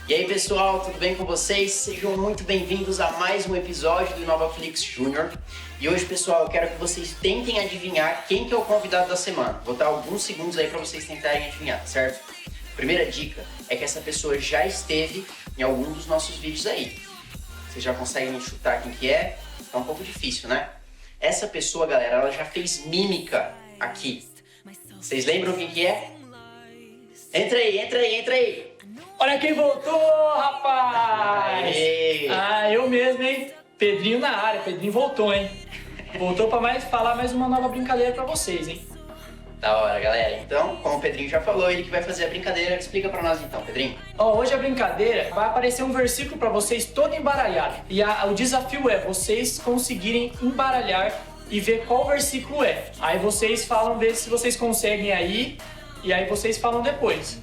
E aí pessoal, tudo bem com vocês? Sejam muito bem-vindos a mais um episódio do Inovaflix Júnior. E hoje, pessoal, eu quero que vocês tentem adivinhar quem que é o convidado da semana. Vou dar alguns segundos aí para vocês tentarem adivinhar, certo? Primeira dica é que essa pessoa já esteve em algum dos nossos vídeos aí. Vocês já conseguem chutar quem que é? Tá um pouco difícil, né? Essa pessoa, galera, ela já fez mímica aqui. Vocês lembram quem que é? Entra aí! Olha quem voltou, rapaz! Aê. Eu mesmo, hein? Pedrinho na área, Pedrinho voltou, hein? Voltou pra falar mais uma nova brincadeira pra vocês, hein? Da hora, galera. Então, como o Pedrinho já falou, ele que vai fazer a brincadeira. Explica pra nós então, Pedrinho. Hoje a brincadeira vai aparecer um versículo pra vocês todo embaralhado. E o desafio é vocês conseguirem embaralhar e ver qual versículo é. Aí vocês falam, ver se vocês conseguem aí, e aí vocês falam depois.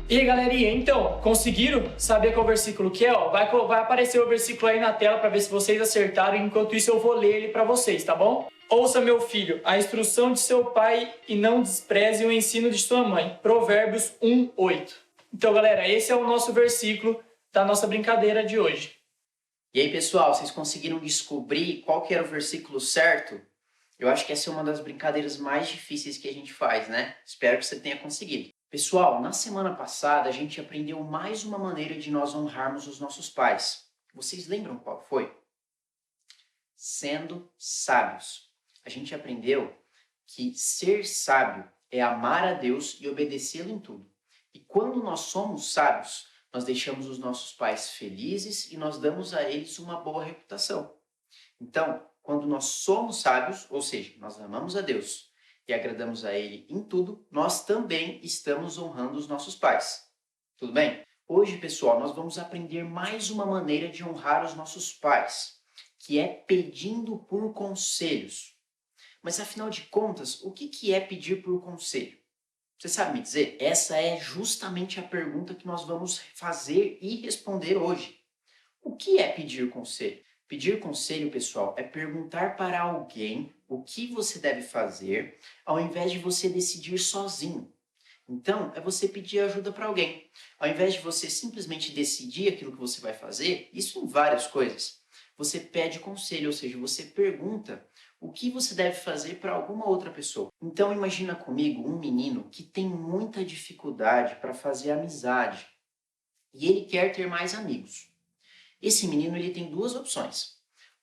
E aí, galerinha, então, conseguiram saber qual versículo que é? Vai aparecer o versículo aí na tela para ver se vocês acertaram, enquanto isso eu vou ler ele para vocês, tá bom? Ouça, meu filho, a instrução de seu pai e não despreze o ensino de sua mãe. Provérbios 1:8. Então, galera, esse é o nosso versículo da nossa brincadeira de hoje. E aí, pessoal, vocês conseguiram descobrir qual que era o versículo certo? Eu acho que essa é uma das brincadeiras mais difíceis que a gente faz, né? Espero que você tenha conseguido. Pessoal, na semana passada a gente aprendeu mais uma maneira de nós honrarmos os nossos pais. Vocês lembram qual foi? Sendo sábios. A gente aprendeu que ser sábio é amar a Deus e obedecê-lo em tudo. E quando nós somos sábios, nós deixamos os nossos pais felizes e nós damos a eles uma boa reputação. Então, quando nós somos sábios, ou seja, nós amamos a Deus e agradamos a Ele em tudo, nós também estamos honrando os nossos pais. Tudo bem? Hoje, pessoal, nós vamos aprender mais uma maneira de honrar os nossos pais, que é pedindo por conselhos. Mas, afinal de contas, o que é pedir por conselho? Você sabe me dizer? Essa é justamente a pergunta que nós vamos fazer e responder hoje. O que é pedir conselho? Pedir conselho, pessoal, é perguntar para alguém o que você deve fazer, ao invés de você decidir sozinho. Então, é você pedir ajuda para alguém. Ao invés de você simplesmente decidir aquilo que você vai fazer, isso em várias coisas, você pede conselho, ou seja, você pergunta o que você deve fazer para alguma outra pessoa. Então, imagina comigo um menino que tem muita dificuldade para fazer amizade e ele quer ter mais amigos. Esse menino ele tem duas opções.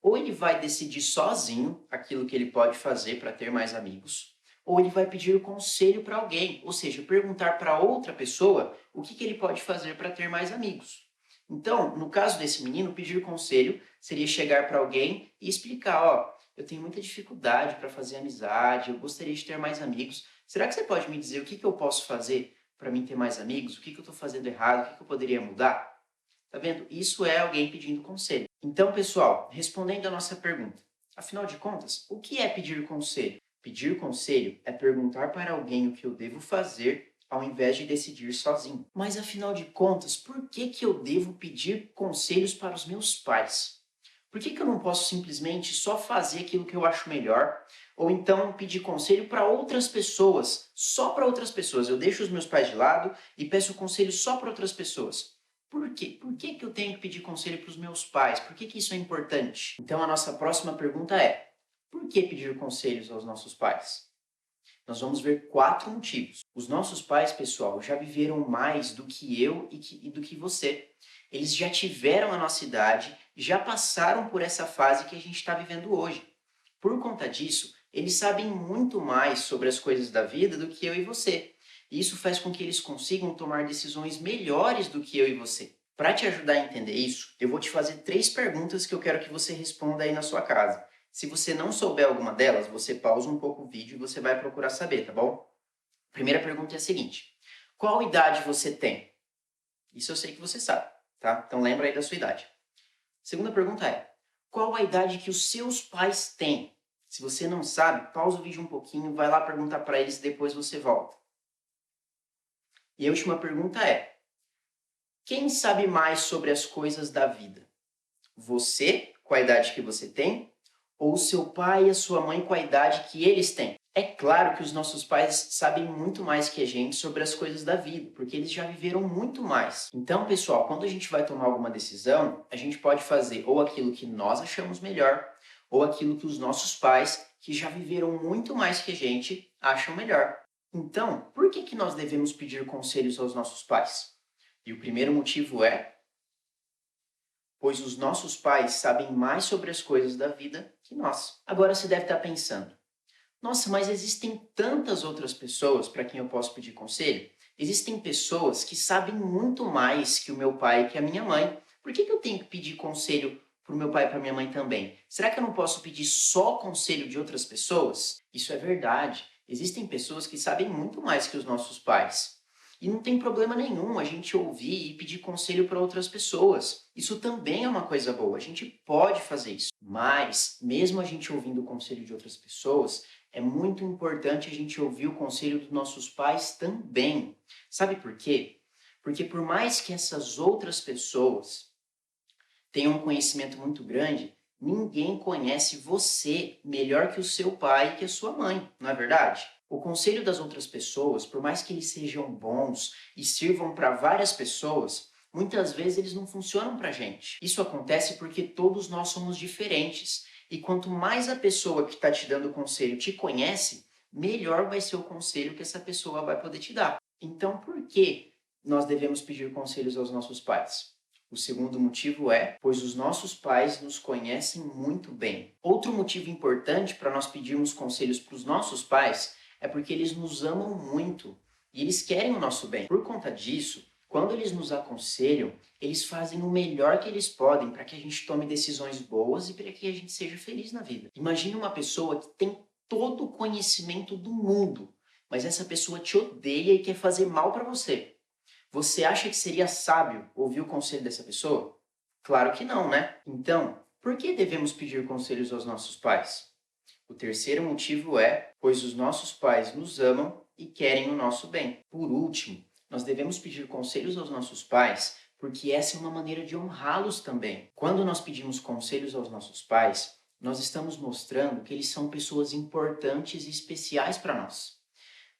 Ou ele vai decidir sozinho aquilo que ele pode fazer para ter mais amigos, ou ele vai pedir conselho para alguém, ou seja, perguntar para outra pessoa o que ele pode fazer para ter mais amigos. Então, no caso desse menino, pedir conselho seria chegar para alguém e explicar, eu tenho muita dificuldade para fazer amizade, eu gostaria de ter mais amigos. Será que você pode me dizer o que eu posso fazer para mim ter mais amigos? O que eu estou fazendo errado? O que eu poderia mudar? Tá vendo? Isso é alguém pedindo conselho. Então, pessoal, respondendo a nossa pergunta, afinal de contas, o que é pedir conselho? Pedir conselho é perguntar para alguém o que eu devo fazer ao invés de decidir sozinho. Mas, afinal de contas, por que eu devo pedir conselhos para os meus pais? Por que eu não posso simplesmente só fazer aquilo que eu acho melhor? Ou então pedir conselho para outras pessoas, só para outras pessoas. Eu deixo os meus pais de lado e peço conselho só para outras pessoas. Por quê? Por que eu tenho que pedir conselho para os meus pais? Por que isso é importante? Então a nossa próxima pergunta é: por que pedir conselhos aos nossos pais? Nós vamos ver 4 motivos. Os nossos pais, pessoal, já viveram mais do que eu e do que você. Eles já tiveram a nossa idade, já passaram por essa fase que a gente está vivendo hoje. Por conta disso, eles sabem muito mais sobre as coisas da vida do que eu e você. E isso faz com que eles consigam tomar decisões melhores do que eu e você. Para te ajudar a entender isso, eu vou te fazer 3 perguntas que eu quero que você responda aí na sua casa. Se você não souber alguma delas, você pausa um pouco o vídeo e você vai procurar saber, tá bom? A primeira pergunta é a seguinte: qual idade você tem? Isso eu sei que você sabe, tá? Então lembra aí da sua idade. Segunda pergunta é: qual a idade que os seus pais têm? Se você não sabe, pausa o vídeo um pouquinho, vai lá perguntar para eles e depois você volta. E a última pergunta é: quem sabe mais sobre as coisas da vida? Você, com a idade que você tem, ou seu pai e a sua mãe com a idade que eles têm? É claro que os nossos pais sabem muito mais que a gente sobre as coisas da vida, porque eles já viveram muito mais. Então, pessoal, quando a gente vai tomar alguma decisão, a gente pode fazer ou aquilo que nós achamos melhor, ou aquilo que os nossos pais, que já viveram muito mais que a gente, acham melhor. Então, por que nós devemos pedir conselhos aos nossos pais? E o primeiro motivo é: pois os nossos pais sabem mais sobre as coisas da vida que nós. Agora você deve estar pensando: nossa, mas existem tantas outras pessoas para quem eu posso pedir conselho? Existem pessoas que sabem muito mais que o meu pai e que a minha mãe. Por que eu tenho que pedir conselho para o meu pai e para a minha mãe também? Será que eu não posso pedir só conselho de outras pessoas? Isso é verdade. Existem pessoas que sabem muito mais que os nossos pais. E não tem problema nenhum a gente ouvir e pedir conselho para outras pessoas. Isso também é uma coisa boa, a gente pode fazer isso. Mas, mesmo a gente ouvindo o conselho de outras pessoas, é muito importante a gente ouvir o conselho dos nossos pais também. Sabe por quê? Porque por mais que essas outras pessoas tenham um conhecimento muito grande, ninguém conhece você melhor que o seu pai e que a sua mãe, não é verdade? O conselho das outras pessoas, por mais que eles sejam bons e sirvam para várias pessoas, muitas vezes eles não funcionam para a gente. Isso acontece porque todos nós somos diferentes. E quanto mais a pessoa que está te dando o conselho te conhece, melhor vai ser o conselho que essa pessoa vai poder te dar. Então, por que nós devemos pedir conselhos aos nossos pais? O segundo motivo é: pois os nossos pais nos conhecem muito bem. Outro motivo importante para nós pedirmos conselhos para os nossos pais é porque eles nos amam muito e eles querem o nosso bem. Por conta disso, quando eles nos aconselham, eles fazem o melhor que eles podem para que a gente tome decisões boas e para que a gente seja feliz na vida. Imagine uma pessoa que tem todo o conhecimento do mundo, mas essa pessoa te odeia e quer fazer mal para você. Você acha que seria sábio ouvir o conselho dessa pessoa? Claro que não, né? Então, por que devemos pedir conselhos aos nossos pais? O terceiro motivo é: pois os nossos pais nos amam e querem o nosso bem. Por último, nós devemos pedir conselhos aos nossos pais porque essa é uma maneira de honrá-los também. Quando nós pedimos conselhos aos nossos pais, nós estamos mostrando que eles são pessoas importantes e especiais para nós.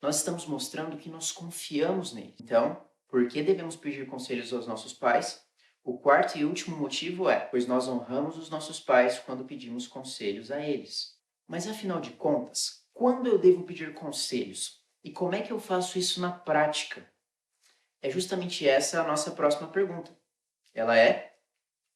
Nós estamos mostrando que nós confiamos neles. Então, por que devemos pedir conselhos aos nossos pais? O quarto e último motivo é: pois nós honramos os nossos pais quando pedimos conselhos a eles. Mas afinal de contas, quando eu devo pedir conselhos? E como é que eu faço isso na prática? É justamente essa a nossa próxima pergunta. Ela é: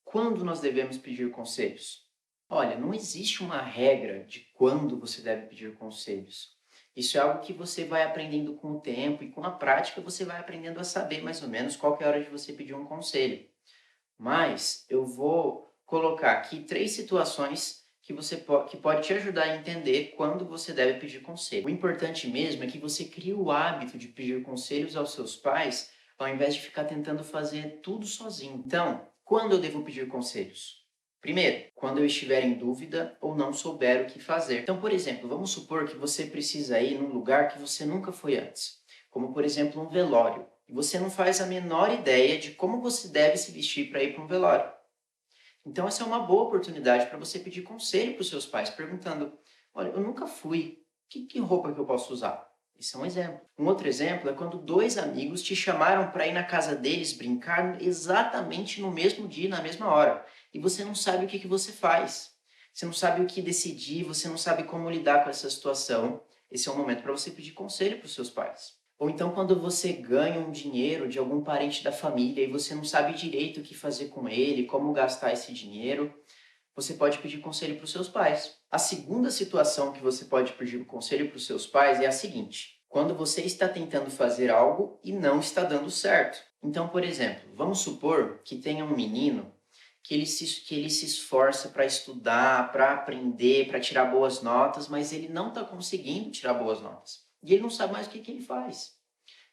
quando nós devemos pedir conselhos? Olha, não existe uma regra de quando você deve pedir conselhos. Isso é algo que você vai aprendendo com o tempo e com a prática você vai aprendendo a saber mais ou menos qual que é a hora de você pedir um conselho. Mas eu vou colocar aqui 3 situações que pode te ajudar a entender quando você deve pedir conselho. O importante mesmo é que você crie o hábito de pedir conselhos aos seus pais, ao invés de ficar tentando fazer tudo sozinho. Então, quando eu devo pedir conselhos? Primeiro, quando eu estiver em dúvida ou não souber o que fazer. Então, por exemplo, vamos supor que você precisa ir num lugar que você nunca foi antes, como por exemplo um velório, e você não faz a menor ideia de como você deve se vestir para ir para um velório. Então essa é uma boa oportunidade para você pedir conselho para os seus pais, perguntando: olha, eu nunca fui, que roupa que eu posso usar? Esse é um exemplo. Um outro exemplo é quando 2 amigos te chamaram para ir na casa deles brincar exatamente no mesmo dia, na mesma hora, e você não sabe o que você faz. Você não sabe o que decidir, você não sabe como lidar com essa situação. Esse é um momento para você pedir conselho para os seus pais. Ou então quando você ganha um dinheiro de algum parente da família e você não sabe direito o que fazer com ele, como gastar esse dinheiro, você pode pedir conselho para os seus pais. A segunda situação que você pode pedir conselho para os seus pais é a seguinte: quando você está tentando fazer algo e não está dando certo. Então, por exemplo, vamos supor que tenha um menino que ele se esforça para estudar, para aprender, para tirar boas notas, mas ele não está conseguindo tirar boas notas. E ele não sabe mais o que ele faz.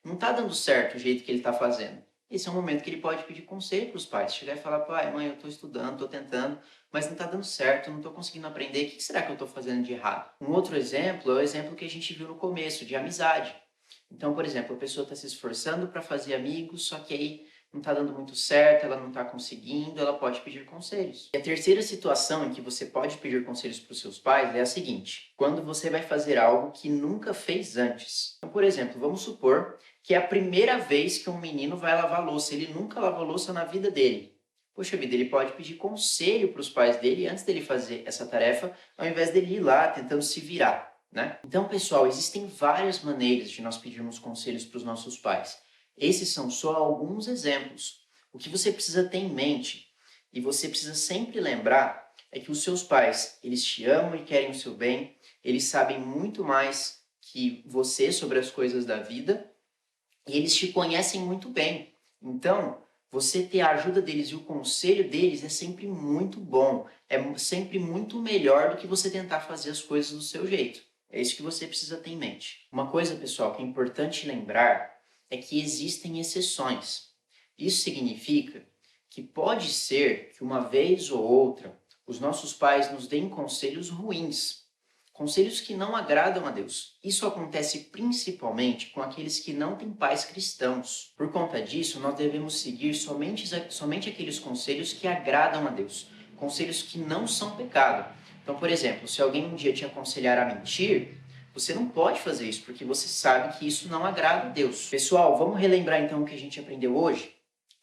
Não está dando certo o jeito que ele está fazendo. Esse é um momento que ele pode pedir conselho para os pais. Chegar e falar: pai, mãe, eu estou estudando, estou tentando, mas não está dando certo, não estou conseguindo aprender. O que será que eu estou fazendo de errado? Um outro exemplo é o exemplo que a gente viu no começo, de amizade. Então, por exemplo, a pessoa está se esforçando para fazer amigos, só que aí não está dando muito certo, ela não está conseguindo, ela pode pedir conselhos. E a terceira situação em que você pode pedir conselhos para os seus pais é a seguinte: quando você vai fazer algo que nunca fez antes. Então, por exemplo, vamos supor que é a primeira vez que um menino vai lavar louça, ele nunca lavou louça na vida dele. Poxa vida, ele pode pedir conselho para os pais dele antes dele fazer essa tarefa, ao invés dele ir lá tentando se virar, né? Então, pessoal, existem várias maneiras de nós pedirmos conselhos para os nossos pais. Esses são só alguns exemplos. O que você precisa ter em mente, e você precisa sempre lembrar, é que os seus pais, eles te amam e querem o seu bem, eles sabem muito mais que você sobre as coisas da vida, e eles te conhecem muito bem. Então, você ter a ajuda deles e o conselho deles é sempre muito bom, é sempre muito melhor do que você tentar fazer as coisas do seu jeito. É isso que você precisa ter em mente. Uma coisa, pessoal, que é importante lembrar é que existem exceções. Isso significa que pode ser que uma vez ou outra os nossos pais nos deem conselhos ruins, conselhos que não agradam a Deus. Isso acontece principalmente com aqueles que não têm pais cristãos. Por conta disso, nós devemos seguir somente aqueles conselhos que agradam a Deus, conselhos que não são pecado. Então, por exemplo, se alguém um dia te aconselhar a mentir, você não pode fazer isso, porque você sabe que isso não agrada a Deus. Pessoal, vamos relembrar então o que a gente aprendeu hoje?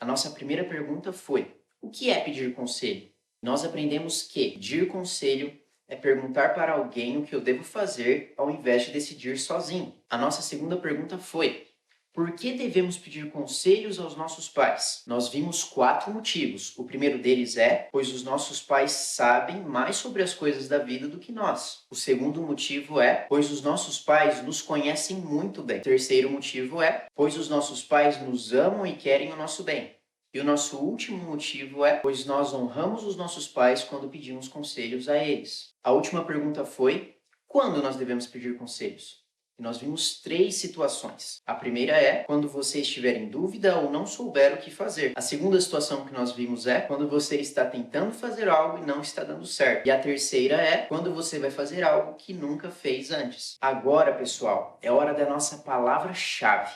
A nossa primeira pergunta foi: o que é pedir conselho? Nós aprendemos que pedir conselho é perguntar para alguém o que eu devo fazer ao invés de decidir sozinho. A nossa segunda pergunta foi: por que devemos pedir conselhos aos nossos pais? Nós vimos 4 motivos. O primeiro deles é: pois os nossos pais sabem mais sobre as coisas da vida do que nós. O segundo motivo é: pois os nossos pais nos conhecem muito bem. O terceiro motivo é: pois os nossos pais nos amam e querem o nosso bem. E o nosso último motivo é: pois nós honramos os nossos pais quando pedimos conselhos a eles. A última pergunta foi: quando nós devemos pedir conselhos? E nós vimos 3 situações. A primeira é quando você estiver em dúvida ou não souber o que fazer. A segunda situação que nós vimos é quando você está tentando fazer algo e não está dando certo. E a terceira é quando você vai fazer algo que nunca fez antes. Agora, pessoal, é hora da nossa palavra-chave.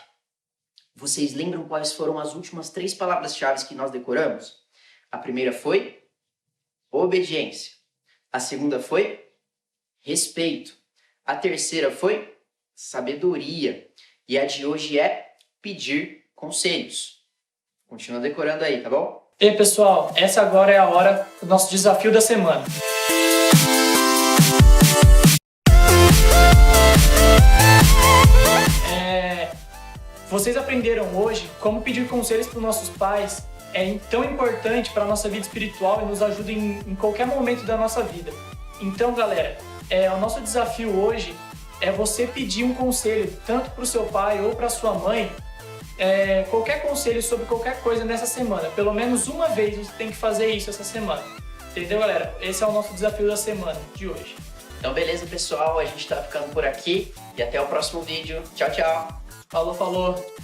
Vocês lembram quais foram as últimas 3 palavras-chave que nós decoramos? A primeira foi obediência. A segunda foi respeito. A terceira foi sabedoria. E a de hoje é pedir conselhos. Continua decorando aí, tá bom? E aí, pessoal, essa agora é a hora do nosso desafio da semana. Vocês aprenderam hoje como pedir conselhos para os nossos pais é tão importante para a nossa vida espiritual e nos ajuda em qualquer momento da nossa vida. Então, galera, o nosso desafio hoje é você pedir um conselho, tanto para o seu pai ou para a sua mãe, qualquer conselho sobre qualquer coisa nessa semana. Pelo menos uma vez você tem que fazer isso essa semana. Entendeu, galera? Esse é o nosso desafio da semana de hoje. Então, beleza, pessoal? A gente tá ficando por aqui e até o próximo vídeo. Tchau, tchau! Falou, falou!